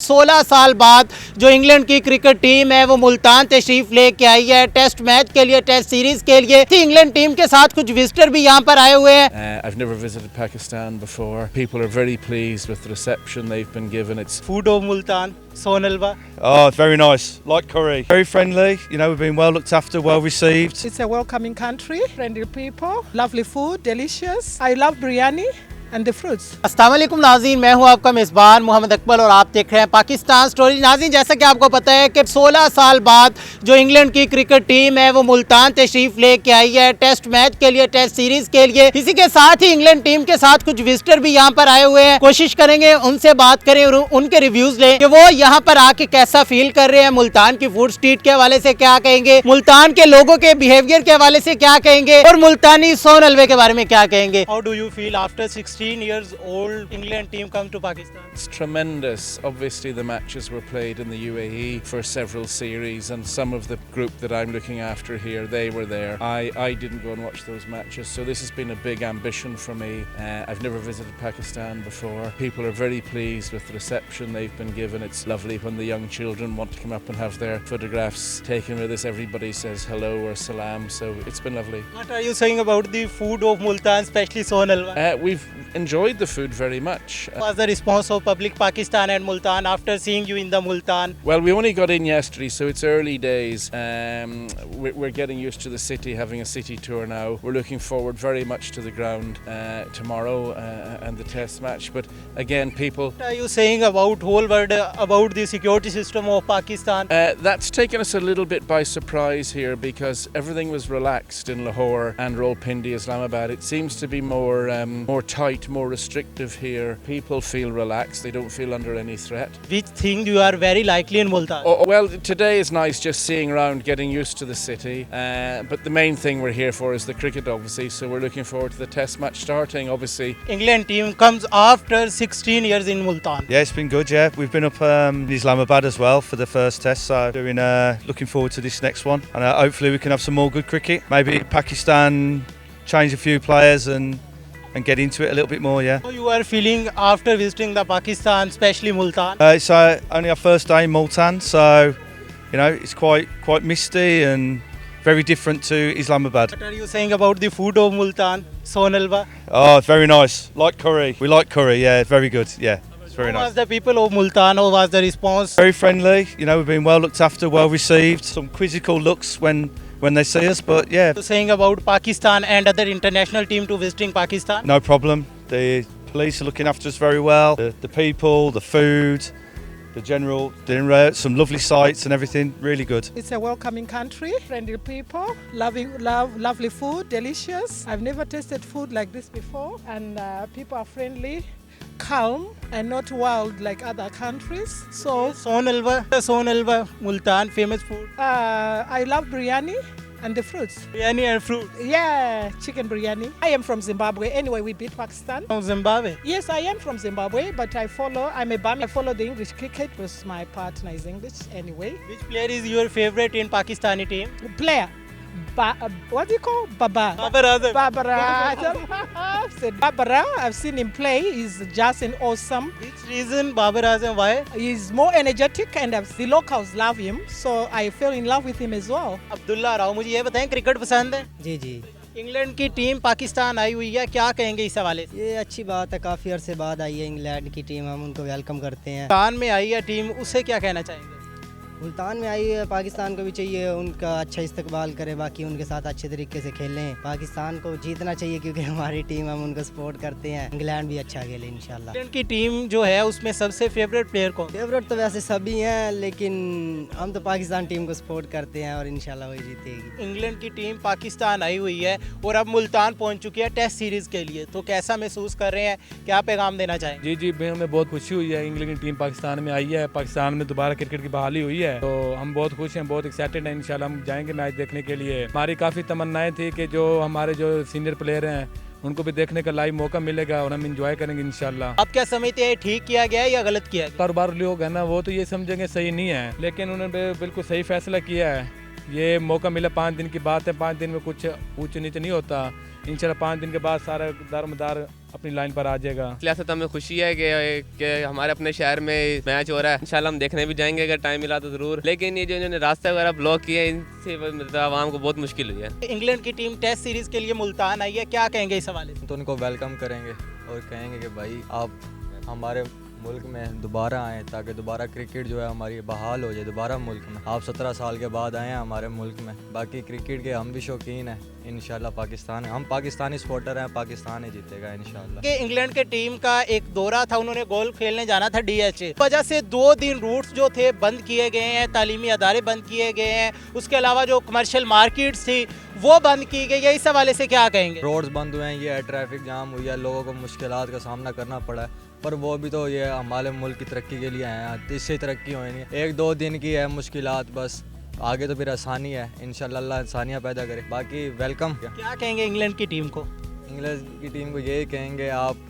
16 साल बाद जो इंग्लैंड की क्रिकेट टीम है वो मुल्तान तशरीफ लेके आई है टेस्ट मैच के लिए, टेस्ट सीरीज के लिए। इंग्लैंड टीम के साथ कुछ विजिटर भी यहाँ पर आए हुए हैं। I've never visited Pakistan before. People are very pleased with the reception they've been given. It's Food of Multan, sonalva. Oh, very nice. Like curry. Very friendly. You know, we've been well looked after, well received. It's a welcoming country, friendly people, lovely food, delicious. I love biryani and the fruits. अस्सलाम वालेकुम नाज़रीन, मैं हूं आपका मेज़बान मोहम्मद अकबर और आप देख रहे हैं पाकिस्तान स्टोरी। नाज़रीन, जैसा कि आपको पता है कि 16 साल बाद जो इंग्लैंड की क्रिकेट टीम है वो मुल्तान तशरीफ लेके आई है टेस्ट मैच के लिए, टेस्ट सीरीज के लिए। इसी के साथ ही इंग्लैंड टीम के साथ कुछ विजिटर भी यहाँ पर आए हुए हैं। कोशिश करेंगे उनसे बात करें और उनके रिव्यूज लें कि वो यहाँ पर आके कैसा फील कर रहे हैं। मुल्तान की फूड स्ट्रीट के हवाले से क्या कहेंगे, मुल्तान के लोगों के बिहेवियर के हवाले से क्या कहेंगे और मुल्तानी सोन हलवे के बारे में क्या कहेंगे। How do you feel after 16 years old England team come to Pakistan? It's tremendous. Obviously the matches were played in the UAE for several series and some of the group that I'm looking after here, they were there. I didn't go and watch those matches, so this has been a big ambition for me. I've never visited Pakistan before. People are very pleased with the reception they've been given. It's lovely when the young children want to come up and have their photographs taken with us. Everybody says hello or salam, so it's been lovely. What are you saying about the food of Multan, especially soon halwa? We've enjoyed the food very much. What was the response of public Pakistan and Multan after seeing you in the Multan? Well, we only got in yesterday, so it's early days. We're getting used to the city, having a city tour now. We're looking forward very much to the ground tomorrow and the test match. But again, people... What are you saying about whole world, about the security system of Pakistan? That's taken us a little bit by surprise here because everything was relaxed in Lahore and Rawalpindi, Islamabad. It seems to be more tight, more restrictive here. People feel relaxed. They don't feel under any threat. Which thing you are very likely in Multan? Oh, well, today is nice just seeing around, getting used to the city. But the main thing we're here for is the cricket, obviously. So we're looking forward to the test match starting, obviously. England team comes after 16 years in Multan. Yeah, it's been good, yeah. We've been up in Islamabad as well for the first test, so looking forward to this next one. And hopefully we can have some more good cricket. Maybe Pakistan change a few players and get into it a little bit more, yeah. How you are feeling after visiting the Pakistan, especially Multan? It's only our first day in Multan, so you know it's quite misty and very different to Islamabad. What are you saying about the food of Multan, soon halwa? Oh, very nice. Like curry. We like curry, yeah. Very good, yeah. It's very How nice. was the people of Multan? How was the response? Very friendly. You know, we've been well looked after, well received. Some quizzical looks when they see us, but yeah. So saying about Pakistan and other international team to visiting Pakistan? No problem. The police are looking after us very well. The people, the food, the general dinner, some lovely sights and everything. Really good. It's a welcoming country, friendly people, lovely food, delicious. I've never tasted food like this before, and people are friendly, calm, and not wild like other countries. So Soon halwa, Multan famous food. I love biryani and the fruits. Biryani and fruit. Yeah, chicken biryani. I am from Zimbabwe. Anyway, we beat Pakistan. From Zimbabwe. Yes, I am from Zimbabwe, but I'm a bum. I follow the English cricket because my partner is English anyway. Which player is your favorite in Pakistani team? Player. What do you call? Babar Azam. Babara, I've seen him play. He's just an awesome. Which reason Babar Azam? Why? He's more energetic and the locals love him. So I fell in love with him as well. Abdullah Rao, मुझे ये बताएं, cricket पसंद है? जी जी, England की team Pakistan आई हुई है, क्या कहेंगे इस हवाले से? ये अच्छी बात है। काफ़ी अरसे बाद आई है इंग्लैंड की टीम, हम उनको वेलकम करते हैं। मुल्तान में आई है टीम, उससे क्या कहना चाहेंगे? मुल्तान में आई है, पाकिस्तान को भी चाहिए उनका अच्छा इस्तकबाल करे, बाकी उनके साथ अच्छे तरीके से खेलें। पाकिस्तान को जीतना चाहिए क्योंकि हमारी टीम, हम उनको सपोर्ट करते हैं। इंग्लैंड भी अच्छा खेले इंशाल्लाह। इंग्लैंड की टीम जो है उसमें सबसे फेवरेट प्लेयर कौन? फेवरेट तो वैसे सभी हैं, लेकिन हम तो पाकिस्तान टीम को सपोर्ट करते हैं और इंशाल्लाह वही जीतेगी। इंग्लैंड की टीम पाकिस्तान आई हुई है और अब मुल्तान पहुंच चुकी है टेस्ट सीरीज के लिए, तो कैसा महसूस कर रहे हैं, क्या पैगाम देना चाहेंगे? जी, हमें बहुत खुशी हुई है। इंग्लैंड की टीम पाकिस्तान में आई है, पाकिस्तान में दोबारा क्रिकेट की बहाली हुई है, तो हम बहुत खुश हैं, बहुत एक्साइटेड हैं। इंशाल्लाह हम जाएंगे मैच देखने के लिए। हमारी काफ़ी तमन्नाएं थी कि जो हमारे जो सीनियर प्लेयर हैं उनको भी देखने का लाइव मौका मिलेगा और हम इंजॉय करेंगे इंशाल्लाह। आप क्या समझते हैं, ठीक किया गया है या गलत किया गया? कारोबार लोग हैं ना, वो तो ये समझेंगे सही नहीं है, लेकिन उन्होंने बिल्कुल सही फैसला किया है। ये मौका मिला 5 दिन की बात है, 5 दिन में कुछ ऊंच नीचे नहीं होता। इंशाल्लाह 5 दिन के बाद सारा दारोमदार अपनी लाइन पर आ जाएगा। लिहाजा तो हमें खुशी है कि हमारे अपने शहर में मैच हो रहा है, इंशाल्लाह हम देखने भी जाएंगे अगर टाइम मिला तो ज़रूर। लेकिन ये जो इन्होंने रास्ते वगैरह ब्लॉक किए हैं, इनसे मतलब आवाम को बहुत मुश्किल हुई है। इंग्लैंड की टीम टेस्ट सीरीज के लिए मुल्तान आई है, क्या कहेंगे इस हवाले से? तो उनको वेलकम करेंगे और कहेंगे कि भाई आप हमारे मुल्क में दोबारा आएँ ताकि दोबारा क्रिकेट जो है हमारी बहाल हो जाए दोबारा मुल्क में। आप 17 साल के बाद आए हैं हमारे मुल्क में। बाकी क्रिकेट के हम भी शौकीन हैं, इंशाल्लाह पाकिस्तान है, हम पाकिस्तानी सपोर्टर हैं, पाकिस्तान ही जीतेगा इंशाल्लाह। कि इंग्लैंड के टीम का एक दौरा था, उन्होंने गोल्फ खेलने जाना था DH, वजह से 2 दिन रूट्स जो थे बंद किए गए हैं, तालीमी अदारे बंद किए गए हैं, उसके अलावा जो कमर्शियल मार्केट्स थी वो बंद की गई है। इस हवाले से क्या कहेंगे? रोड्स बंद हुए हैं, ये है ट्रैफिक जाम हुई है, लोगों को मुश्किलात का सामना करना पड़ा है, पर वो भी तो ये हमारे मुल्क की तरक्की के लिए आए हैं, इससे तरक्की होनी है। 1-2 दिन की है मुश्किलात, बस आगे तो फिर आसानी है, इंशाल्लाह अल्लाह आसानियाँ पैदा करे। बाकी वेलकम। क्या कहेंगे इंग्लैंड की टीम को? इंग्लैंड की टीम को यही कहेंगे आप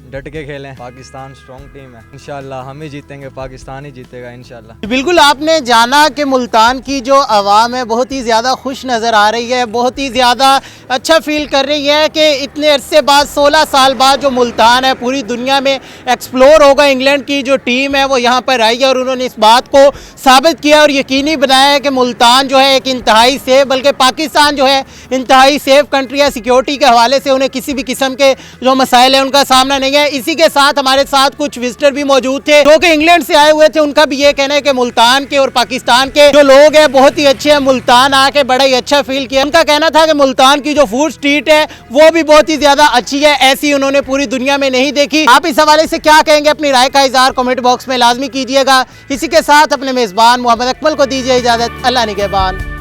डट के खेलें, पाकिस्तान स्ट्रॉन्ग टीम है, इंशाल्लाह हम ही जीतेंगे, पाकिस्तान ही जीतेगा इंशाल्लाह। बिल्कुल आपने जाना कि मुल्तान की जो आवाम है बहुत ही ज़्यादा खुश नज़र आ रही है, बहुत ही ज़्यादा अच्छा फील कर रही है कि इतने अरसे बाद 16 साल बाद जो मुल्तान है पूरी दुनिया में एक्सप्लोर होगा। इंग्लैंड की जो टीम है वो यहाँ पर आई है और उन्होंने इस बात को साबित किया और यकीनी बनाया है कि मुल्तान जो है एक इंतहाई सेफ, बल्कि पाकिस्तान जो है इंतहाई सेफ कंट्री है। सिक्योरिटी के हवाले से उन्हें किसी भी किस्म के जो मसाइल हैं उनका सामना नहीं है। इसी के साथ हमारे साथ कुछ विजिटर भी मौजूद थे जो कि इंग्लैंड से आए हुए थे, उनका भी ये कहना है कि मुल्तान के और पाकिस्तान के जो लोग हैं बहुत ही अच्छे हैं, मुल्तान आके बड़ा ही अच्छा फील किया। उनका कहना था कि मुल्तान की जो फूड स्ट्रीट है वो भी बहुत ही ज्यादा अच्छी है, ऐसी उन्होंने पूरी दुनिया में नहीं देखी। आप इस हवाले से क्या कहेंगे? अपनी राय का इजहार कमेंट बॉक्स में लाजमी कीजिएगा। इसी के साथ अपने मेजबान मोहम्मद अकमल को दीजिए इजाजत। अल्लाह निगहबान।